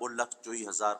2,24,000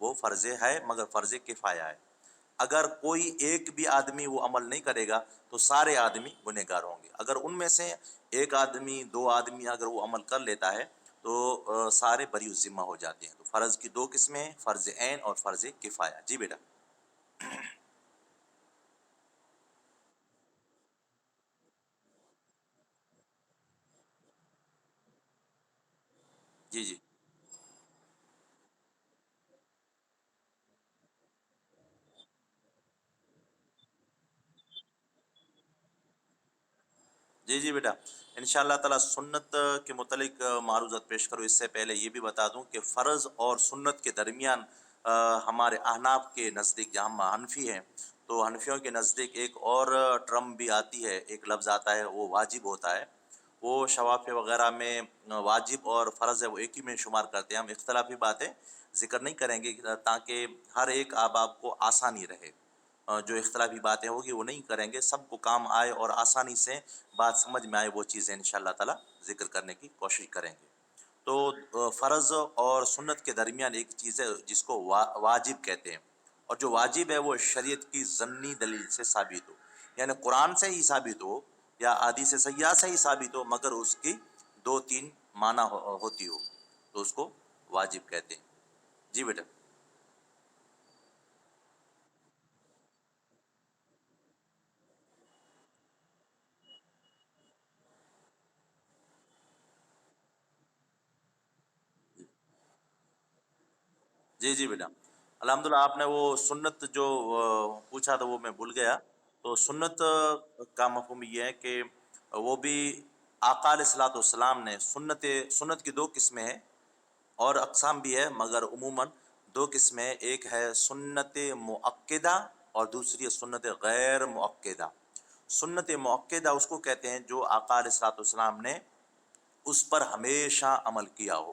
وہ فرض ہے مگر فرض کفایہ ہے. اگر کوئی ایک بھی آدمی وہ عمل نہیں کرے گا تو سارے آدمی گنہگار ہوں گے. اگر ان میں سے ایک آدمی دو آدمی اگر وہ عمل کر لیتا ہے تو سارے بری الذمہ ہو جاتے ہیں. تو فرض کی دو قسمیں ہیں، فرض عین اور فرض کفایہ. جی بیٹا. جی جی جی جی بیٹا. ان شاء اللہ تعالیٰ سنت کے متعلق معروضات پیش کرو. اس سے پہلے یہ بھی بتا دوں کہ فرض اور سنت کے درمیان ہمارے احناف کے نزدیک، جہاں ہم حنفی ہیں تو حنفیوں کے نزدیک ایک اور ٹرم بھی آتی ہے، ایک لفظ آتا ہے، وہ واجب ہوتا ہے. وہ شوافع وغیرہ میں واجب اور فرض ہے وہ ایک ہی میں شمار کرتے ہیں. ہم اختلافی باتیں ذکر نہیں کریں گے تاکہ ہر ایک احباب کو آسانی رہے. جو اختلافی باتیں ہوگی وہ نہیں کریں گے، سب کو کام آئے اور آسانی سے بات سمجھ میں آئے، وہ چیزیں انشاءاللہ تعالی ذکر کرنے کی کوشش کریں گے. تو فرض اور سنت کے درمیان ایک چیز ہے جس کو واجب کہتے ہیں. اور جو واجب ہے وہ شریعت کی ضمنی دلیل سے ثابت ہو، یعنی قرآن سے ہی ثابت ہو یا حدیث سیاح سے ہی ثابت ہو، مگر اس کی دو تین معنی ہوتی ہو تو اس کو واجب کہتے ہیں. جی بیٹا. جی جی بیٹا. الحمدللہ آپ نے وہ سنت جو پوچھا تھا وہ میں بھول گیا. تو سنت کا مفہوم یہ ہے کہ وہ بھی آقا علیہ الصلوۃ والسلام نے سنت کی دو قسمیں ہیں اور اقسام بھی ہے، مگر عموماً دو قسمیں. ایک ہے سنت مؤکدہ اور دوسری ہے سنت غیر مؤکدہ. سنت مؤکدہ اس کو کہتے ہیں جو آقا علیہ الصلوۃ والسلام نے اس پر ہمیشہ عمل کیا ہو،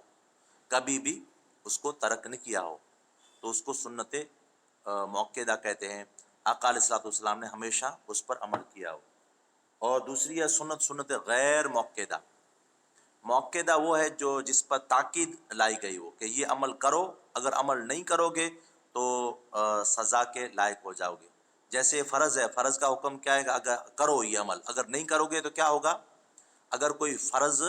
کبھی بھی اس کو ترک نہیں کیا ہو، تو اس کو سنت مؤکدہ کہتے ہیں. آقا علیہ الصلوۃ والسلام نے ہمیشہ اس پر عمل کیا ہو. اور دوسری ہے سنت غیر مؤکدہ. مؤکدہ وہ ہے جو جس پر تاکید لائی گئی ہو کہ یہ عمل کرو، اگر عمل نہیں کرو گے تو سزا کے لائق ہو جاؤ گے. جیسے فرض ہے، فرض کا حکم کیا ہے کہ اگر کرو یہ عمل، اگر نہیں کرو گے تو کیا ہوگا. اگر کوئی فرض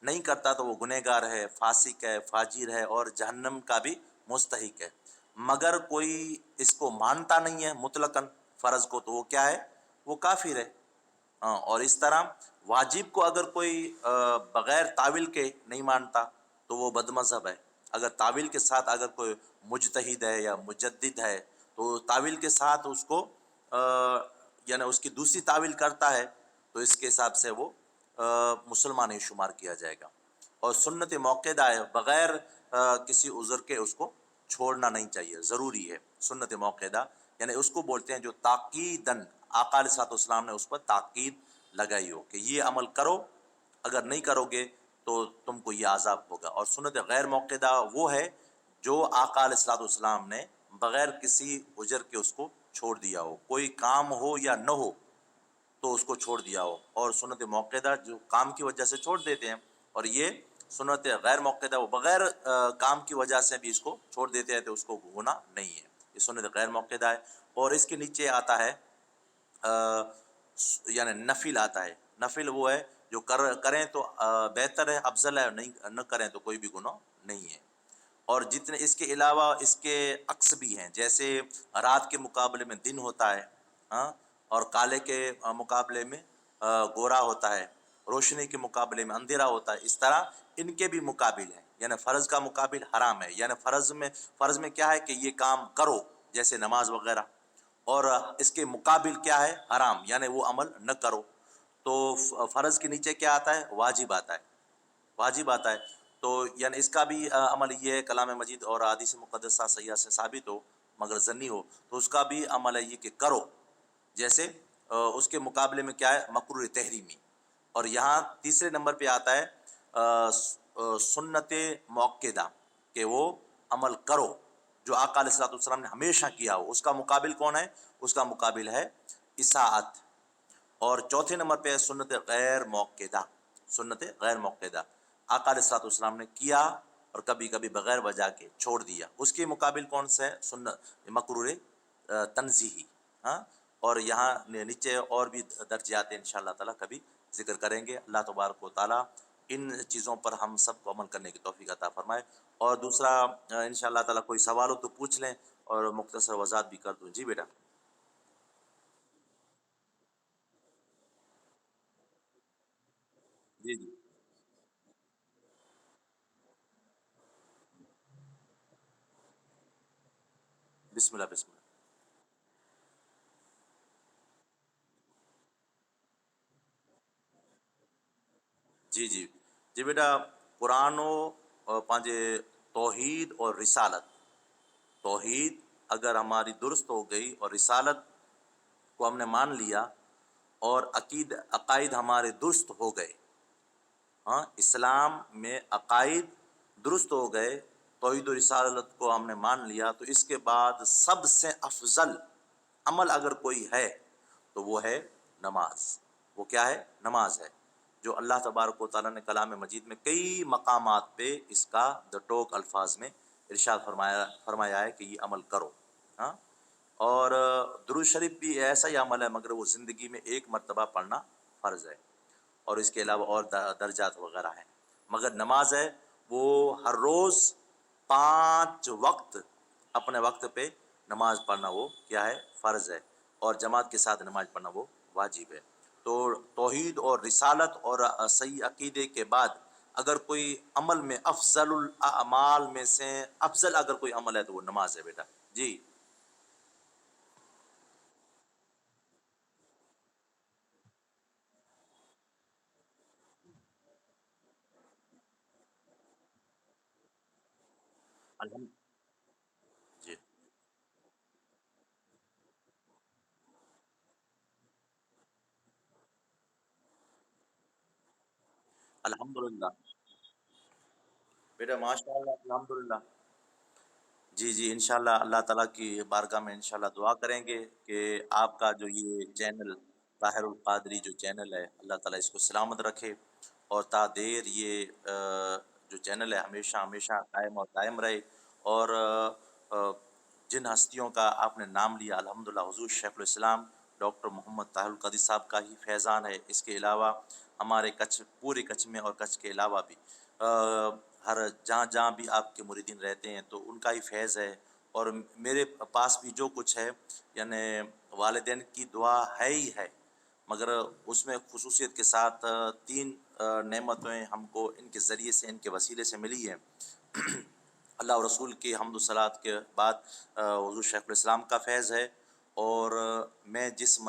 نہیں کرتا تو وہ گنہگار ہے، فاسق ہے، فاجر ہے اور جہنم کا بھی مستحق ہے. مگر کوئی اس کو مانتا نہیں ہے مطلقاً فرض کو، تو وہ کیا ہے، وہ کافر ہے. اور اس طرح واجب کو اگر کوئی بغیر تعویل کے نہیں مانتا تو وہ بد مذہب ہے. اگر تعویل کے ساتھ اگر کوئی مجتہد ہے یا مجدد ہے تو تعویل کے ساتھ اس کو یعنی اس کی دوسری تعویل کرتا ہے تو اس کے حساب سے وہ مسلمان ہی شمار کیا جائے گا. اور سنت موقعہ ہے، بغیر کسی عذر کے اس کو چھوڑنا نہیں چاہیے، ضروری ہے. سنت موقعہ یعنی اس کو بولتے ہیں جو تاکیداً آقا علیہ الصلوۃ والسلام نے اس پر تاکید لگائی ہو کہ یہ عمل کرو، اگر نہیں کرو گے تو تم کو یہ عذاب ہوگا. اور سنت غیر موقعہ وہ ہے جو آقا علیہ الصلوۃ والسلام نے بغیر کسی عذر کے اس کو چھوڑ دیا ہو، کوئی کام ہو یا نہ ہو تو اس کو چھوڑ دیا ہو. اور سنت موقعہ جو کام کی وجہ سے چھوڑ دیتے ہیں، اور یہ سنت غیر موقعہ وہ بغیر کام کی وجہ سے بھی اس کو چھوڑ دیتے ہیں تو اس کو گناہ نہیں ہے. یہ سنت غیر موقعہ ہے. اور اس کے نیچے آتا ہے یعنی نفل آتا ہے. نفل وہ ہے جو کریں تو بہتر ہے، افضل ہے، نہیں نہ کریں تو کوئی بھی گناہ نہیں ہے. اور جتنے اس کے علاوہ اس کے عکس بھی ہیں، جیسے رات کے مقابلے میں دن ہوتا ہے، ہاں، اور کالے کے مقابلے میں گورا ہوتا ہے، روشنی کے مقابلے میں اندھیرا ہوتا ہے. اس طرح ان کے بھی مقابل ہیں. یعنی فرض کا مقابل حرام ہے، یعنی فرض میں کیا ہے کہ یہ کام کرو جیسے نماز وغیرہ، اور اس کے مقابل کیا ہے، حرام، یعنی وہ عمل نہ کرو. تو فرض کے نیچے کیا آتا ہے، واجب آتا ہے. واجب آتا ہے. تو یعنی اس کا بھی عمل یہ ہے، کلام مجید اور حدیث مقدسہ صحیحہ سے ثابت ہو مگر ظنی ہو تو اس کا بھی عمل ہے یہ کہ کرو. جیسے اس کے مقابلے میں کیا ہے، مکروہ تحریمی. اور یہاں تیسرے نمبر پہ آتا ہے سنت موقدہ، کہ وہ عمل کرو جو آقا علیہ الصلوۃ والسلام نے ہمیشہ کیا ہو. اس کا مقابل کون ہے، اس کا مقابل ہے اطاعت. اور چوتھے نمبر پہ ہے سنت غیر موقدہ. سنت غیر موقدہ آقا علیہ الصلوۃ والسلام نے کیا اور کبھی کبھی بغیر وجہ کے چھوڑ دیا، اس کے مقابل کون سا ہے؟ سنت مکرور تنزیہی، ہاں۔ اور یہاں نیچے اور بھی درجات ان شاء اللہ تعالیٰ کبھی ذکر کریں گے۔ اللہ تبارک و تعالیٰ ان چیزوں پر ہم سب کو عمل کرنے کی توفیق عطا فرمائے۔ اور دوسرا ان شاء اللہ تعالیٰ کوئی سوال ہو تو پوچھ لیں اور مختصر وضاحت بھی کر دوں۔ جی بیٹا۔ جی جی، بسم اللہ بسم اللہ۔ جی جی جی بیٹا، قرآن و پانچے توحید اور رسالت، توحید اگر ہماری درست ہو گئی اور رسالت کو ہم نے مان لیا اور عقائد ہمارے درست ہو گئے، ہاں، اسلام میں عقائد درست ہو گئے، توحید و رسالت کو ہم نے مان لیا، تو اس کے بعد سب سے افضل عمل اگر کوئی ہے تو وہ ہے نماز۔ وہ کیا ہے؟ نماز ہے، جو اللہ تبارک و تعالیٰ نے کلام مجید میں کئی مقامات پہ اس کا ٹوک الفاظ میں ارشاد فرمایا ہے کہ یہ عمل کرو، ہاں۔ اور درود شریف بھی ایسا ہی عمل ہے، مگر وہ زندگی میں ایک مرتبہ پڑھنا فرض ہے، اور اس کے علاوہ اور درجات وغیرہ ہیں، مگر نماز ہے وہ ہر روز 5 وقت اپنے وقت پہ نماز پڑھنا وہ کیا ہے؟ فرض ہے، اور جماعت کے ساتھ نماز پڑھنا وہ واجب ہے۔ تو توحید اور رسالت اور صحیح عقیدے کے بعد اگر کوئی عمل میں افضل الاعمال میں سے افضل اگر کوئی عمل ہے تو وہ نماز ہے بیٹا۔ جی الحمد جی الحمدللہ بیٹا، ماشاء اللہ، الحمدللہ۔ جی جی، انشاءاللہ اللہ تعالیٰ کی بارگاہ میں انشاءاللہ دعا کریں گے کہ آپ کا جو یہ چینل طاہر القادری جو چینل ہے، اللہ تعالیٰ اس کو سلامت رکھے، اور تا دیر یہ جو چینل ہے ہمیشہ ہمیشہ قائم اور دائم رہے۔ اور جن ہستیوں کا آپ نے نام لیا، الحمدللہ حضور شیخ الاسلام ڈاکٹر محمد طاہر القادری صاحب کا ہی فیضان ہے، اس کے علاوہ ہمارے کچھ پورے کچھ میں اور کچھ کے علاوہ بھی ہر جہاں جہاں بھی آپ کے مریدین رہتے ہیں تو ان کا ہی فیض ہے۔ اور میرے پاس بھی جو کچھ ہے، یعنی والدین کی دعا ہے ہی ہے، مگر اس میں خصوصیت کے ساتھ 3 نعمتیں ہم کو ان کے ذریعے سے، ان کے وسیلے سے ملی ہیں۔ اللہ اور رسول کی حمد و صلات کے بعد حضور شیخ الاسلام کا فیض ہے، اور میں جس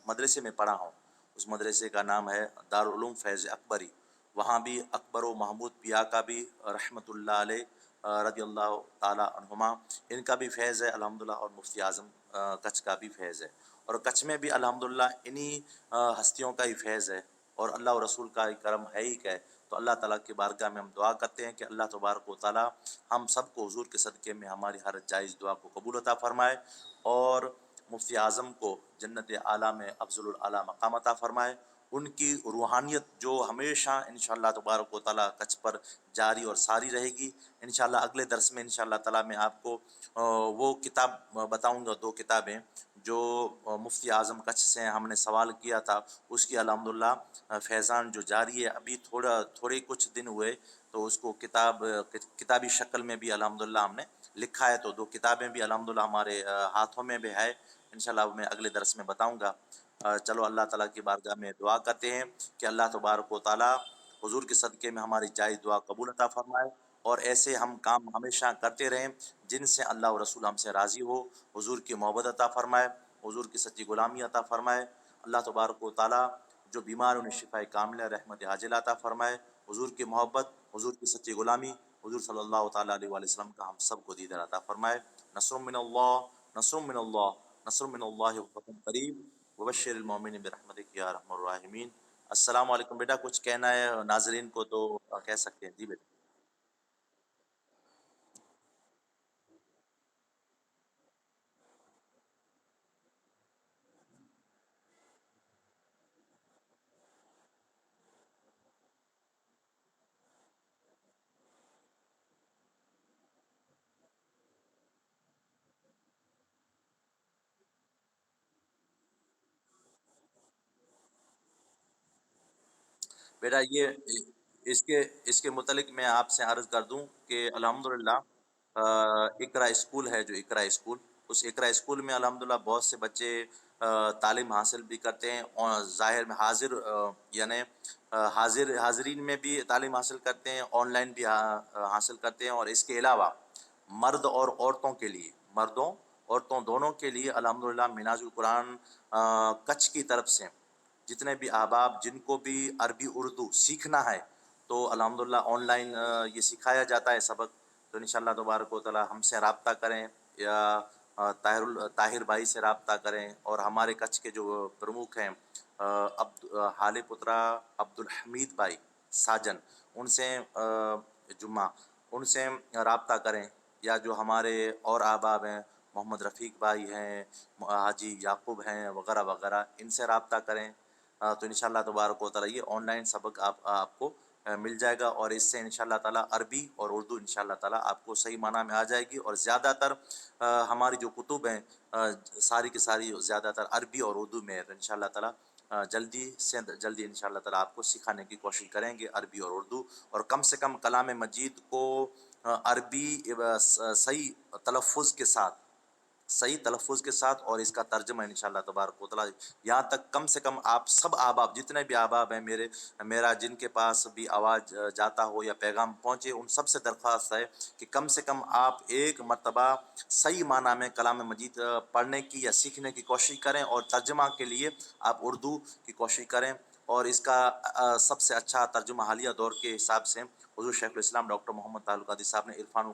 مدرسے میں پڑھا ہوں اس مدرسے کا نام ہے دارالعلوم فیض اکبری، وہاں بھی اکبر و محمود پیا کا بھی رحمۃ اللہ علیہ رضی اللہ تعالی عنہما، ان کا بھی فیض ہے الحمدللہ، اور مفتی اعظم کچھ کا بھی فیض ہے، اور کچھ میں بھی الحمدللہ انہی ہستیوں کا ہی فیض ہے، اور اللہ اور رسول کا ہی کرم ہے ہی کہ تو اللہ تعالیٰ کی بارگاہ میں ہم دعا کرتے ہیں کہ اللہ تبارک و تعالیٰ ہم سب کو حضور کے صدقے میں ہماری ہر جائز دعا کو قبول عطا فرمائے، اور مفتی اعظم کو جنت اعلیٰ میں افضل الاعلیٰ مقام عطا فرمائے، ان کی روحانیت جو ہمیشہ انشاءاللہ تبارک و تعالیٰ کچھ پر جاری اور ساری رہے گی۔ انشاءاللہ اگلے درس میں انشاءاللہ تعالیٰ میں آپ کو وہ کتاب بتاؤں گا، 2 کتابیں جو مفتی اعظم کچھ سے ہم نے سوال کیا تھا، اس کی الحمدللہ فیضان جو جاری ہے، ابھی تھوڑے کچھ دن ہوئے تو اس کو کتابی شکل میں بھی الحمدللہ ہم نے لکھا ہے، تو 2 کتابیں بھی الحمدللہ ہمارے ہاتھوں میں بھی ہے، انشاءاللہ میں اگلے درس میں بتاؤں گا۔ چلو اللہ تعالیٰ کی بارگاہ میں دعا کرتے ہیں کہ اللہ تبارک و تعالیٰ حضور کے صدقے میں ہماری جائز دعا قبول عطا فرمائے، اور ایسے ہم کام ہمیشہ کرتے رہیں جن سے اللہ و رسول ہم سے راضی ہو، حضور کی محبت عطا فرمائے، حضور کی سچی غلامی عطا فرمائے۔ اللہ تبارک و تعالیٰ جو بیمار انہیں شفا کاملہ رحمت عاجلہ عطا فرمائے، حضور کی محبت، حضور کی سچی غلامی، حضور صلی اللہ تعالیٰ علیہ وآلہ وسلم کا ہم سب کو دیدار عطا فرمائے۔ نصر من اللہ، نصر من اللہ، نصر من اللہ وفتح قریب، وبشر المومن برحمتک یا ارحم الراحمین۔ السلام علیکم بیٹا، کچھ کہنا ہے ناظرین کو تو کہہ سکتے ہیں، جی بیٹا۔ بیٹا یہ اس کے متعلق میں آپ سے عرض کر دوں کہ الحمدللہ اقرا اسکول ہے، جو اقرا اسکول، اس اقرا اسکول میں الحمدللہ بہت سے بچے تعلیم حاصل بھی کرتے ہیں، اور ظاہر میں حاضر یعنی حاضرین میں بھی تعلیم حاصل کرتے ہیں، آن لائن بھی حاصل کرتے ہیں، اور اس کے علاوہ مرد اور عورتوں کے لیے، مردوں عورتوں دونوں کے لیے الحمدللہ منہاج القرآن کچھ کی طرف سے جتنے بھی احباب جن کو بھی عربی اردو سیکھنا ہے تو الحمدللہ آن لائن یہ سکھایا جاتا ہے سبق، تو انشاءاللہ تبارک و تعالی ہم سے رابطہ کریں یا طاہر بھائی سے رابطہ کریں، اور ہمارے کچھ کے جو پرمکھ ہیں حال پترا عبد الحمید بھائی ساجن، ان سے جمعہ ان سے رابطہ کریں، یا جو ہمارے اور احباب ہیں محمد رفیق بھائی ہیں، حاجی یعقوب ہیں وغیرہ وغیرہ، ان سے رابطہ کریں، تو انشاءاللہ تبارک و تعالی یہ آن لائن سبق آپ کو مل جائے گا، اور اس سے انشاءاللہ تعالی عربی اور اردو انشاءاللہ تعالی آپ کو صحیح معنی میں آ جائے گی، اور زیادہ تر ہماری جو کتب ہیں ساری کی ساری زیادہ تر عربی اور اردو میں ہے، تو انشاءاللہ تعالی جلدی سے جلدی انشاءاللہ تعالی آپ کو سکھانے کی کوشش کریں گے عربی اور اردو، اور کم سے کم کلام مجید کو عربی صحیح تلفظ کے ساتھ، صحیح تلفظ کے ساتھ، اور اس کا ترجمہ انشاءاللہ تبارک و تعالی یہاں تک کم سے کم آپ سب احباب جتنے بھی احباب ہیں میرا جن کے پاس بھی آواز جاتا ہو یا پیغام پہنچے، ان سب سے درخواست ہے کہ کم سے کم آپ ایک مرتبہ صحیح معنی میں کلام مجید پڑھنے کی یا سیکھنے کی کوشش کریں، اور ترجمہ کے لیے آپ اردو کی کوشش کریں، اور اس کا سب سے اچھا ترجمہ حالیہ دور کے حساب سے حضور شیخ الاسلام ڈاکٹر محمد طاہر القادری صاحب نے عرفان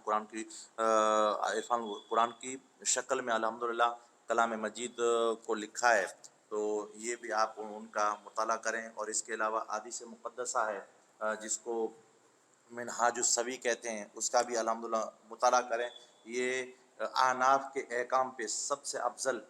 القرآن کی شکل میں الحمدللہ کلام مجید کو لکھا ہے، تو یہ بھی آپ ان کا مطالعہ کریں، اور اس کے علاوہ حدیث مقدسہ ہے جس کو منہاج السوی کہتے ہیں، اس کا بھی الحمدللہ مطالعہ کریں، یہ احناف کے احکام پہ سب سے افضل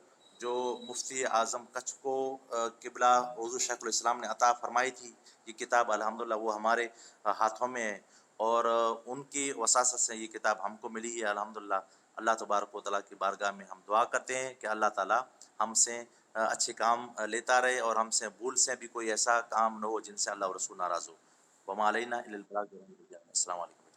جو مفتی اعظم کچھ کو قبلہ حضور شیخ الاسلام نے عطا فرمائی تھی یہ کتاب، الحمدللہ وہ ہمارے ہاتھوں میں ہے، اور ان کی وساست سے یہ کتاب ہم کو ملی ہے الحمدللہ۔ اللہ تبارک و تعالیٰ کی بارگاہ میں ہم دعا کرتے ہیں کہ اللہ تعالیٰ ہم سے اچھے کام لیتا رہے، اور ہم سے بھول سے بھی کوئی ایسا کام نہ ہو جن سے اللہ و رسول ناراض ہو۔ وما علینا الا البلاغ۔ السلام علیکم۔